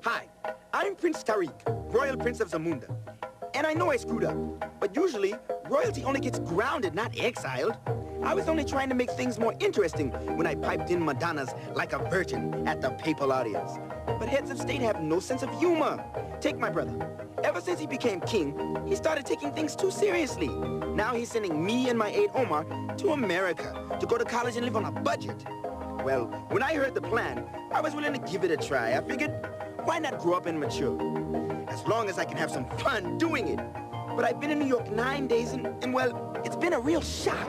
Hi, I'm Prince Tariq, Royal Prince of Zamunda. And I know I screwed up, but usually, royalty only gets grounded, not exiled. I was only trying to make things more interesting when I piped in Madonna's Like a Virgin at the papal audience. But heads of state have no sense of humor. Take my brother. Ever since he became king, he started taking things too seriously. Now he's sending me and my aide Omar to America to go to college and live on a budget. Well, when I heard the plan, I was willing to give it a try. I figured, why not grow up and mature? As long as I can have some fun doing it. But I've been in New York 9 days and well, it's been a real shock.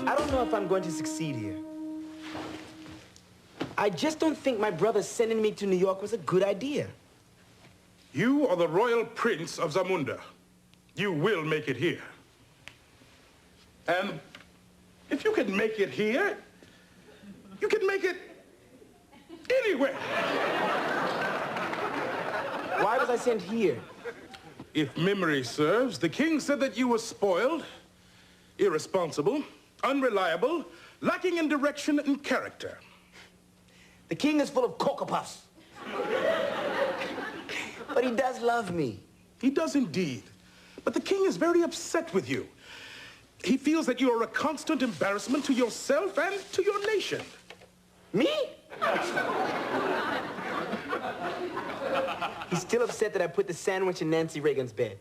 I don't know if I'm going to succeed here. I just don't think my brother sending me to New York was a good idea. You are the Royal Prince of Zamunda. You will make it here. And if you can make it here, you can make it anywhere. Why was I sent here? If memory serves, the king said that you were spoiled, irresponsible, unreliable, lacking in direction and character. The king is full of Cocoa Puffs. But he does love me. He does indeed. But the king is very upset with you. He feels that you are a constant embarrassment to yourself and to your nation. Me? He's still upset that I put the sandwich in Nancy Reagan's bed.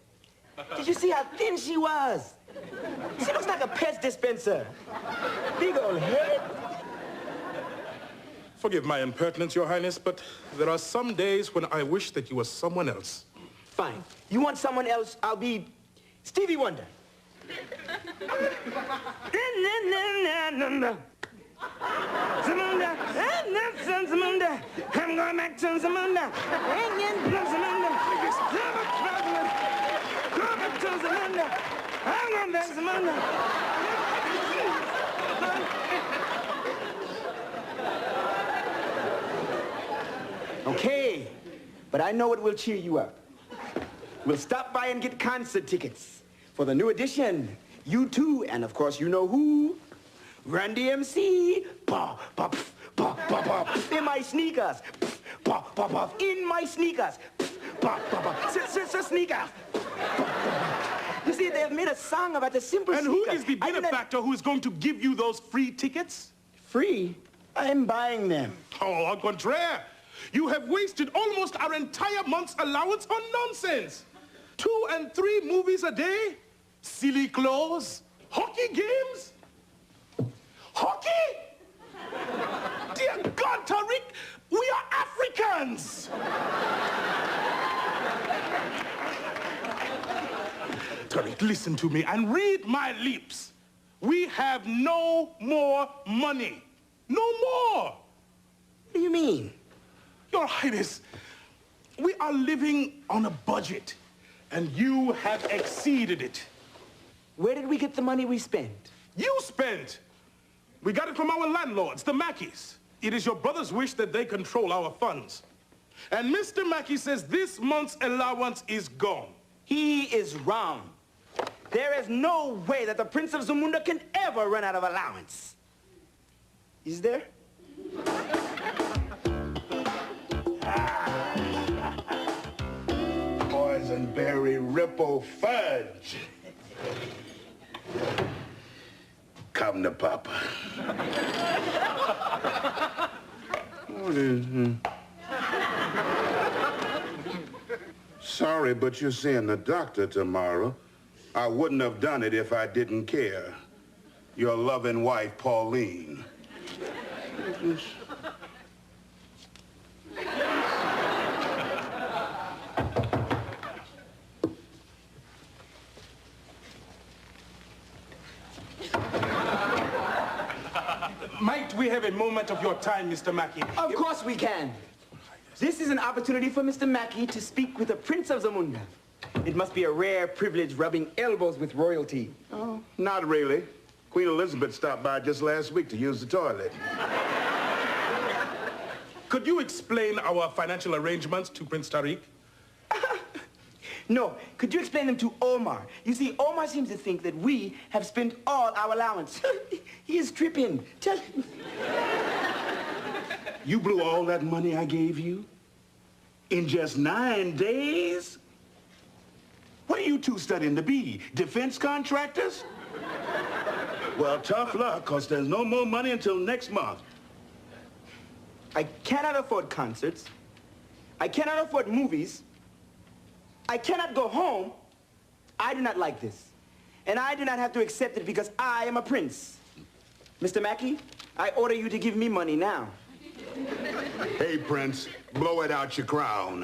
Did you see how thin she was? She looks like a Pez dispenser. Big old head. Forgive my impertinence, Your Highness, but there are some days when I wish that you were someone else. Fine. You want someone else? I'll be Stevie Wonder. Zamunda, Zamunda, I'm going back to Zamunda. Zamunda, go back to Zamunda. I'm going back to Zamunda. Okay, but I know what will cheer you up. We'll stop by and get concert tickets for the new edition, U2, and of course you know who? Run DMC. Bah, bah, pff, bah, bah, bah, pff, in my sneakers. Pff, bah, bah, bah, in my sneakers. Pff, bah, bah, bah, sneakers. You see, they've made a song about the simple and sneakers. And who is the benefactor who is going to give you those free tickets? Free? I'm buying them. Oh, au contraire. You have wasted almost our entire month's allowance on nonsense. 2 and 3 movies a day? Silly clothes? Hockey games? Hockey? Dear God, Tariq, we are Africans! Tariq, listen to me and read my lips. We have no more money. No more! What do you mean? Your Highness, we are living on a budget, and you have exceeded it. Where did we get the money we spent? You spent! We got it from our landlords, the Mackeys. It is your brother's wish that they control our funds. And Mr. Mackey says this month's allowance is gone. He is wrong. There is no way that the Prince of Zamunda can ever run out of allowance. Is there? Boysenberry Ripple Fudge. Come to Papa. What is it? Sorry, but you're seeing the doctor tomorrow. I wouldn't have done it if I didn't care. Your loving wife, Pauline. Might we have a moment of your time, Mr. Mackey? Of course we can. This is an opportunity for Mr. Mackey to speak with the Prince of Zamunda. It must be a rare privilege rubbing elbows with royalty. Oh, not really. Queen Elizabeth stopped by just last week to use the toilet. Could you explain our financial arrangements to Prince Tariq? No, could you explain them to Omar? You see, Omar seems to think that we have spent all our allowance. He is tripping. Tell him. You blew all that money I gave you? In just 9 days? What are you two studying to be? Defense contractors? Well, tough luck, because there's no more money until next month. I cannot afford concerts. I cannot afford movies. I cannot go home. I do not like this. And I do not have to accept it because I am a prince. Mr. Mackey, I order you to give me money now. Hey, Prince, blow it out your crown.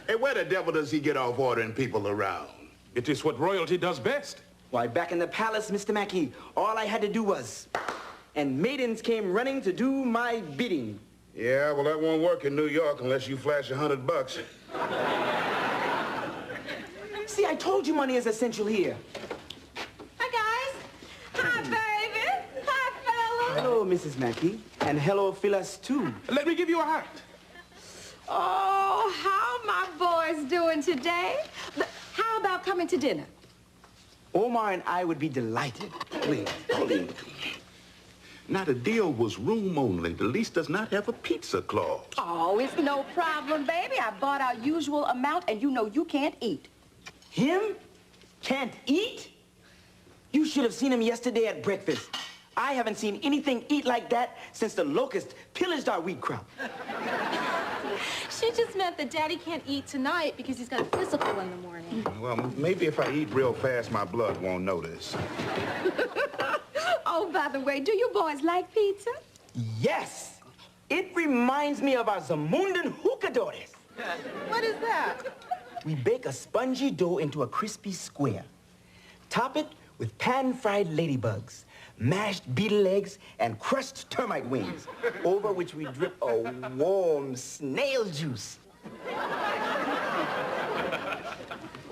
Hey, where the devil does he get off ordering people around? It is what royalty does best. Why, back in the palace, Mr. Mackey, all I had to do was... And maidens came running to do my bidding. Yeah, well, that won't work in New York unless you flash $100. See, I told you money is essential here. Hi, guys. Hi, baby. Hi, fellas. Hello, Mrs. Mackey. And hello, Phyllis, too. Let me give you a hat. Oh, how my boys doing today? How about coming to dinner? Omar and I would be delighted. Please, Pauline. Now, the deal was room only. The lease does not have a pizza clause. Oh, it's no problem, baby. I bought our usual amount, and you know you can't eat. Him? Can't eat? You should have seen him yesterday at breakfast. I haven't seen anything eat like that since the locust pillaged our wheat crop. She just meant that Daddy can't eat tonight because he's got a physical in the morning. Well, maybe if I eat real fast, my blood won't notice. Oh, by the way, do you boys like pizza? Yes! It reminds me of our Zamundan hookadores. What is that? We bake a spongy dough into a crispy square. Top it with pan-fried ladybugs, mashed beetle eggs, and crushed termite wings, over which we drip a warm snail juice.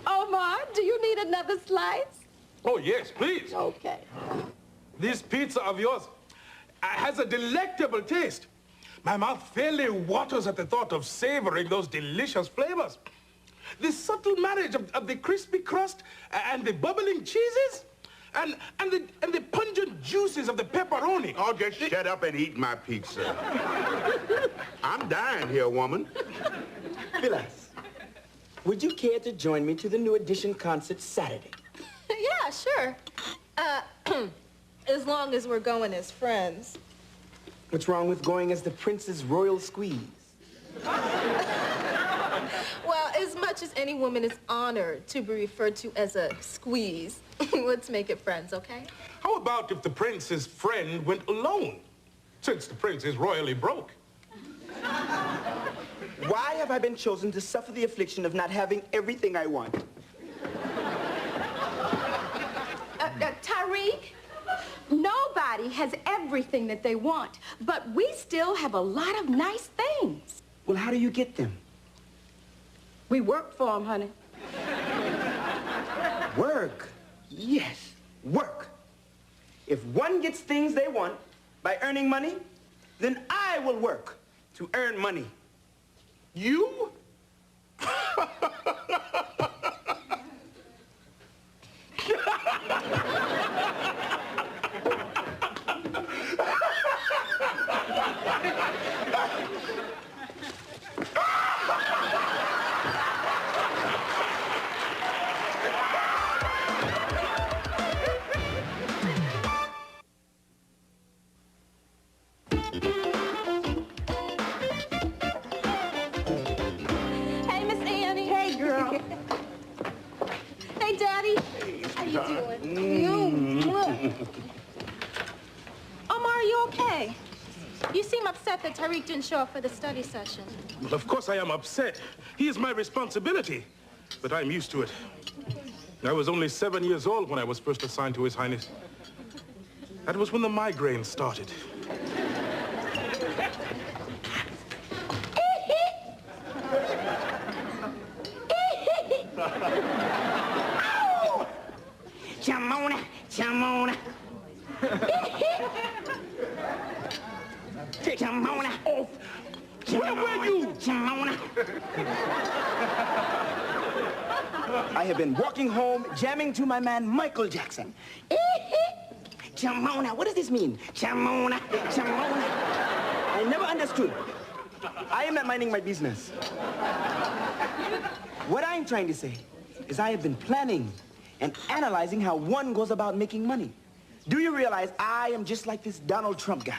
Omar, do you need another slice? Oh, yes, please. Okay. This pizza of yours has a delectable taste. My mouth fairly waters at the thought of savoring those delicious flavors. The subtle marriage of the crispy crust and the bubbling cheeses and the pungent juices of the pepperoni. Oh, just shut up and eat my pizza. I'm dying here, woman. Phyllis, would you care to join me to the New Edition concert Saturday? Yeah, sure. As long as we're going as friends. What's wrong with going as the Prince's royal squeeze? Well, as much as any woman is honored to be referred to as a squeeze, let's make it friends, okay? How about if the prince's friend went alone, since the prince is royally broke? Why have I been chosen to suffer the affliction of not having everything I want? Tariq, nobody has everything that they want, but we still have a lot of nice things. Well, how do you get them? We work for them, honey. Work. Yes, work. If one gets things they want by earning money, then I will work to earn money. You? Hey, Miss Annie. Hey, girl. Hey, Daddy. How you doing? Omar, are you okay? You seem upset that Tariq didn't show up for the study session. Well, of course I am upset. He is my responsibility, but I'm used to it. I was only 7 years old when I was first assigned to His Highness. That was when the migraine started. you? Jamona. I have been walking home, jamming to my man Michael Jackson. Jamona, what does this mean? Jamona, Jamona. I never understood. I am not minding my business. What I'm trying to say is I have been planning and analyzing how one goes about making money. Do you realize I am just like this Donald Trump guy?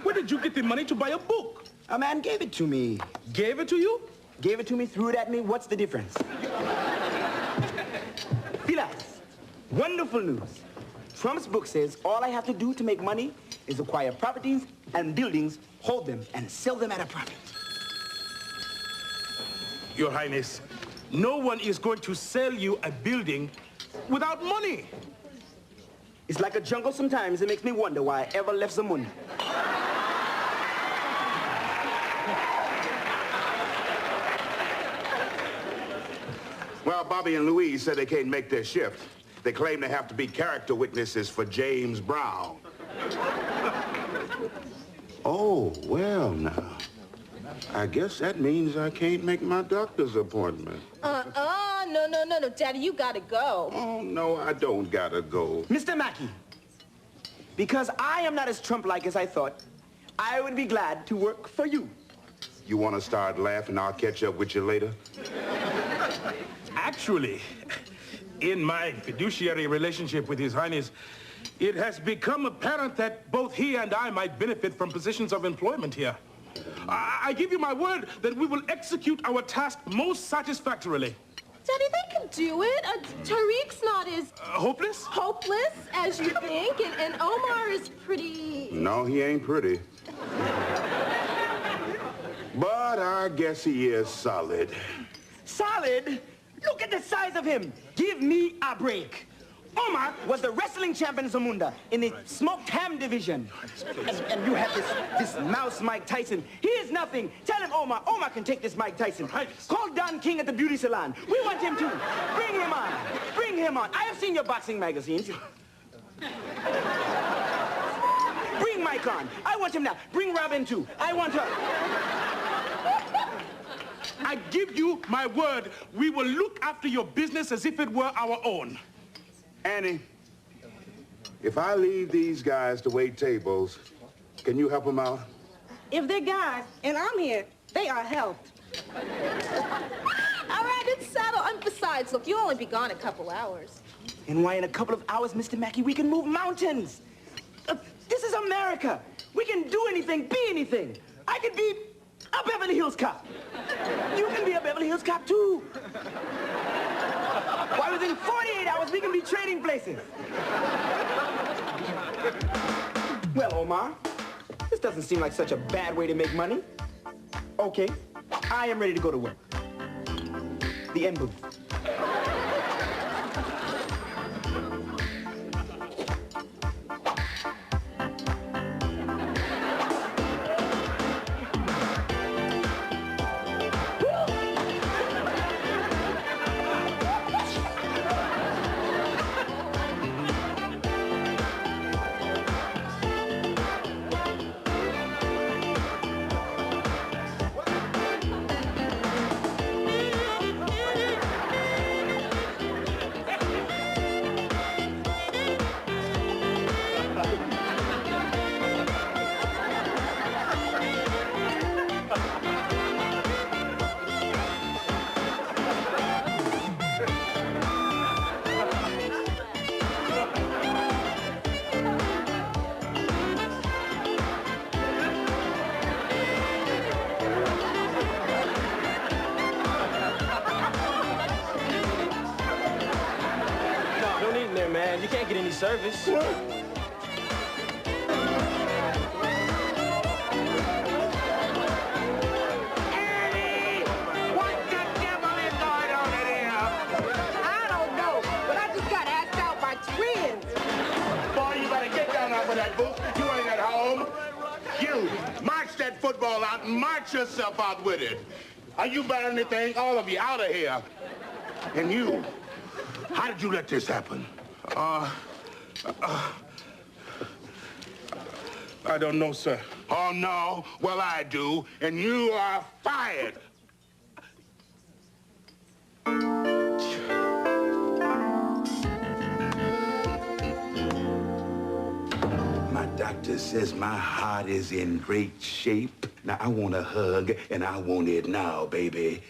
Where did you get the money to buy a book? A man gave it to me. Gave it to you? Gave it to me, threw it at me. What's the difference? Philas, wonderful news. Trump's book says all I have to do to make money is acquire properties and buildings, hold them, and sell them at a profit. Your Highness, no one is going to sell you a building without money. It's like a jungle sometimes. It makes me wonder why I ever left Zamunda. Well, Bobby and Louise said they can't make their shift. They claim they have to be character witnesses for James Brown. Oh, well now. I guess that means I can't make my doctor's appointment. No, Daddy, you gotta go. Oh, no, I don't gotta go. Mr. Mackey, because I am not as Trump-like as I thought, I would be glad to work for you. You want to start laughing? I'll catch up with you later. Actually, in my fiduciary relationship with His Highness, it has become apparent that both he and I might benefit from positions of employment here. I give you my word that we will execute our task most satisfactorily. Daddy, they can do it. Tariq's not as Hopeless? hopeless as you think, and Omar is pretty... No, he ain't pretty. But I guess he is solid. Solid? Look at the size of him. Give me a break. Omar was the wrestling champion in Zamunda in the smoked ham division. And you have this mouse Mike Tyson. He is nothing. Tell him, Omar can take this Mike Tyson. Call Don King at the beauty salon. We want him too. Bring him on. Bring him on. I have seen your boxing magazines. Bring Mike on. I want him now. Bring Robin too. I want her. I give you my word, we will look after your business as if it were our own. Annie, if I leave these guys to wait tables, can you help them out? If they're guys and I'm here, they are helped. All right, it's settled. And besides, look, you'll only be gone a couple hours. And why in a couple of hours, Mr. Mackey, we can move mountains. This is America. We can do anything, be anything. I could be a Beverly Hills cop. You can be a Beverly Hills cop, too. Why, within 48 hours, we can be trading places. Well, Omar, this doesn't seem like such a bad way to make money. Okay, I am ready to go to work. The M booth. Man, you can't get any service. What? Annie! What the devil is going on in here? I don't know, but I just got asked out by twins. Boy, you better get down off of that booth. You ain't at home. You, march that football out and march yourself out with it. Are you better than anything? All of you out of here. And you, how did you let this happen? I don't know, sir. Oh, no? Well, I do, and you are fired. My doctor says my heart is in great shape. Now, I want a hug, and I want it now, baby.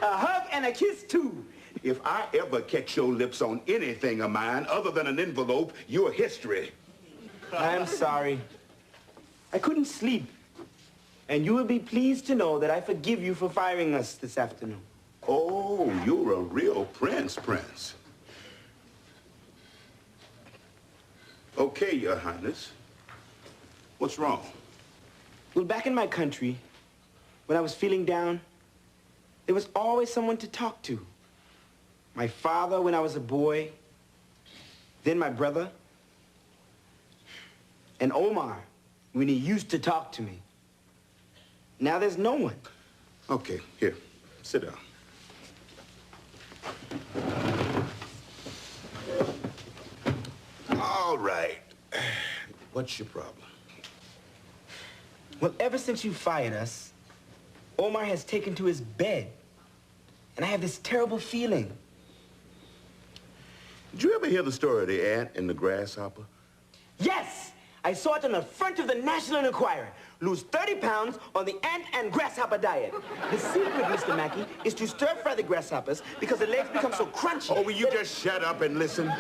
A hug and a kiss, too. If I ever catch your lips on anything of mine other than an envelope, you're history. I'm sorry. I couldn't sleep. And you will be pleased to know that I forgive you for firing us this afternoon. Oh, you're a real prince. Okay, Your Highness. What's wrong? Well, back in my country, when I was feeling down, there was always someone to talk to. My father when I was a boy, then my brother, and Omar when he used to talk to me. Now there's no one. Okay, here, sit down. All right. What's your problem? Well, ever since you fired us, Omar has taken to his bed. And I have this terrible feeling. Did you ever hear the story of the ant and the grasshopper? Yes! I saw it on the front of the National Enquirer. Lose 30 pounds on the ant and grasshopper diet. The secret, Mr. Mackey, is to stir-fry the grasshoppers because the legs become so crunchy. Oh, will you just shut up and listen?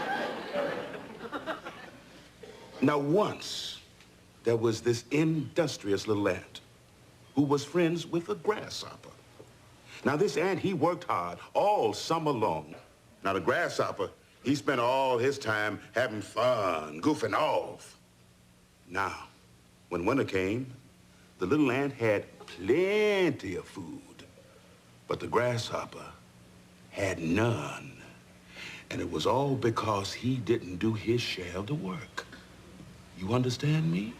Now, once, there was this industrious little ant who was friends with a grasshopper. Now, this ant, he worked hard all summer long. Now, the grasshopper, he spent all his time having fun, goofing off. Now, when winter came, the little ant had plenty of food, but the grasshopper had none. And it was all because he didn't do his share of the work. You understand me?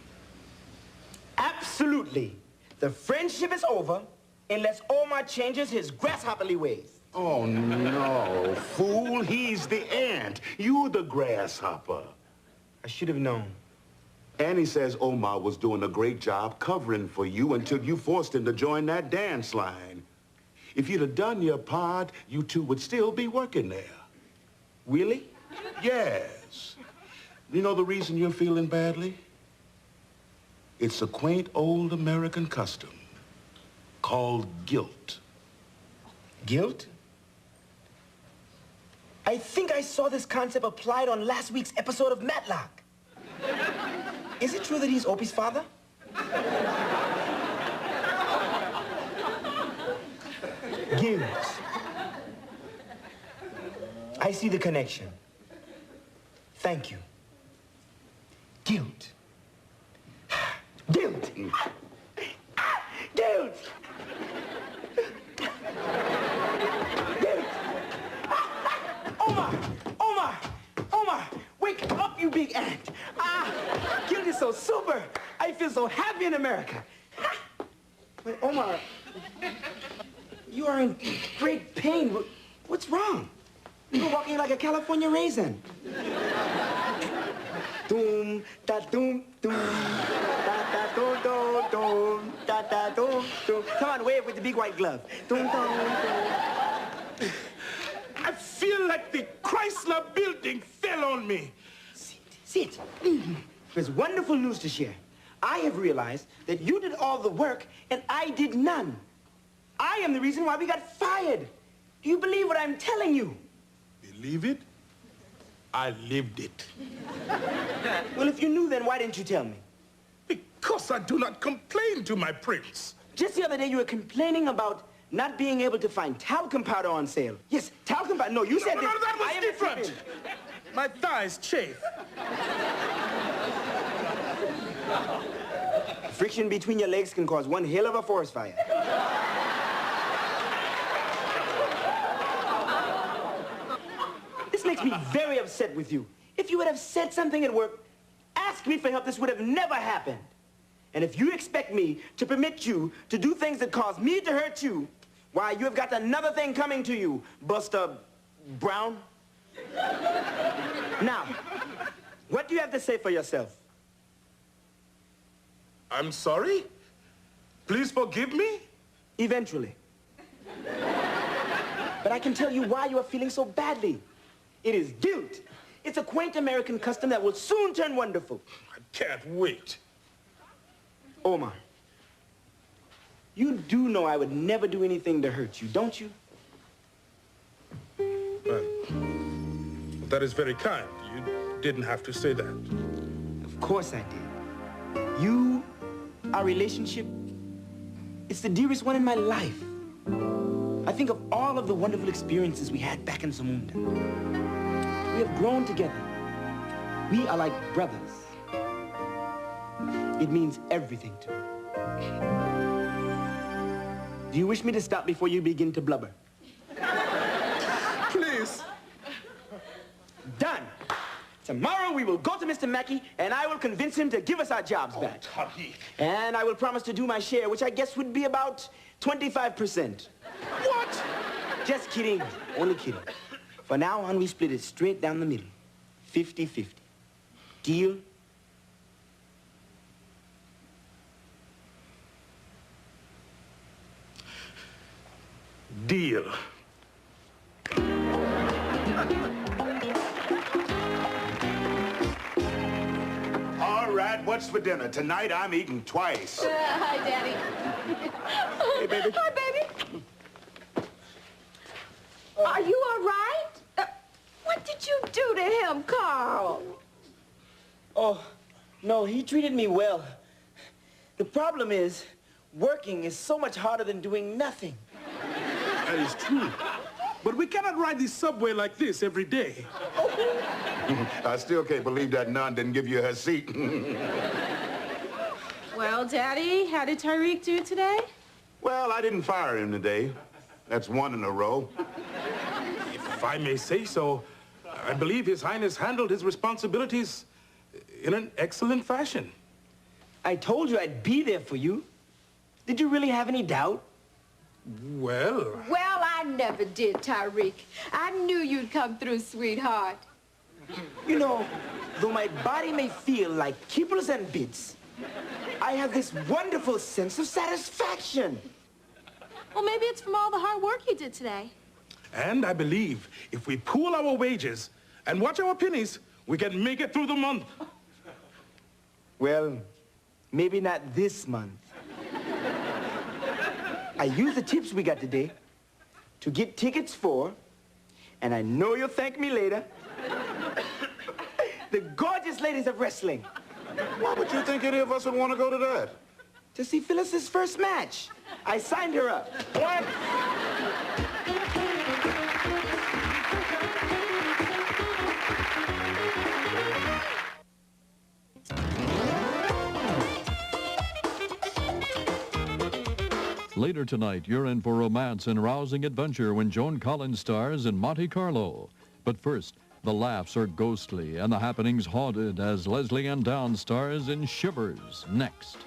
Absolutely. The friendship is over unless Omar changes his grasshopperly ways. Oh, no, fool. He's the ant. You're the grasshopper. I should have known. Annie says Omar was doing a great job covering for you until you forced him to join that dance line. If you'd have done your part, you two would still be working there. Really? Yes. You know the reason you're feeling badly? It's a quaint old American custom called guilt. Guilt? I think I saw this concept applied on last week's episode of Matlock. Is it true that he's Opie's father? Guilt. I see the connection. Thank you. Guilt. Guilt. Guilt. Guilt. Omar, wake up, you big ant. Guilt is so super. I feel so happy in America. But Omar, you are in great pain. What's wrong? You're walking like a California raisin. Doom, da doom, doom, da da doom, doom, doom, da da doom, doom. Come on, wave with the big white glove. Doom, doom, doom. I feel like the Chrysler building fell on me. Sit. There's wonderful news to share. I have realized that you did all the work and I did none. I am the reason why we got fired. Do you believe what I'm telling you? Believe it? I lived it. Well, if you knew, then why didn't you tell me? Because I do not complain to my prince. Just the other day, you were complaining about not being able to find talcum powder on sale. Yes, talcum powder. No, you said No, this. that I was am different. tripping. My thighs chafe. Friction between your legs can cause one hell of a forest fire. This makes me very upset with you. If you would have said something at work, asked me for help, this would have never happened. And if you expect me to permit you to do things that cause me to hurt you, why, you have got another thing coming to you, Buster Brown. Now, what do you have to say for yourself? I'm sorry? Please forgive me? Eventually. But I can tell you why you are feeling so badly. It is guilt. It's a quaint American custom that will soon turn wonderful. I can't wait. Omar, you do know I would never do anything to hurt you, don't you? Well, that is very kind. You didn't have to say that. Of course I did. You, our relationship, it's the dearest one in my life. I think of all of the wonderful experiences we had back in Zamunda. We have grown together. We are like brothers. It means everything to me. Do you wish me to stop before you begin to blubber? Please. Done. Tomorrow we will go to Mr. Mackey and I will convince him to give us our jobs back. Tariq. And I will promise to do my share, which I guess would be about 25%. What? Just kidding. Only kidding. For now on, we split it straight down the middle. 50-50. Deal? Deal. All right, what's for dinner? Tonight I'm eating twice. Hi, Daddy. Hey, baby. Hi, baby. Are you all right? What did you do to him, Carl? Oh, no, he treated me well. The problem is, working is so much harder than doing nothing. That is true. But we cannot ride the subway like this every day. I still can't believe that nun didn't give you her seat. Well, Daddy, how did Tariq do today? Well, I didn't fire him today. That's one in a row. If I may say so, I believe His Highness handled his responsibilities in an excellent fashion. I told you I'd be there for you. Did you really have any doubt? Well, Well, I never did, Tariq. I knew you'd come through, sweetheart. You know, though my body may feel like kibbles and bits, I have this wonderful sense of satisfaction. Well, maybe it's from all the hard work you did today. and I believe if we pool our wages and watch our pennies, we can make it through the month. Well, maybe not this month. I used the tips we got today to get tickets for, and I know you'll thank me later, the gorgeous ladies of wrestling. Why would you think any of us would want to go to that? To see Phyllis's first match. I signed her up. What? Later tonight, you're in for romance and rousing adventure when Joan Collins stars in Monte Carlo. But first, the laughs are ghostly and the happenings haunted as Leslie Ann Down stars in Shivers next.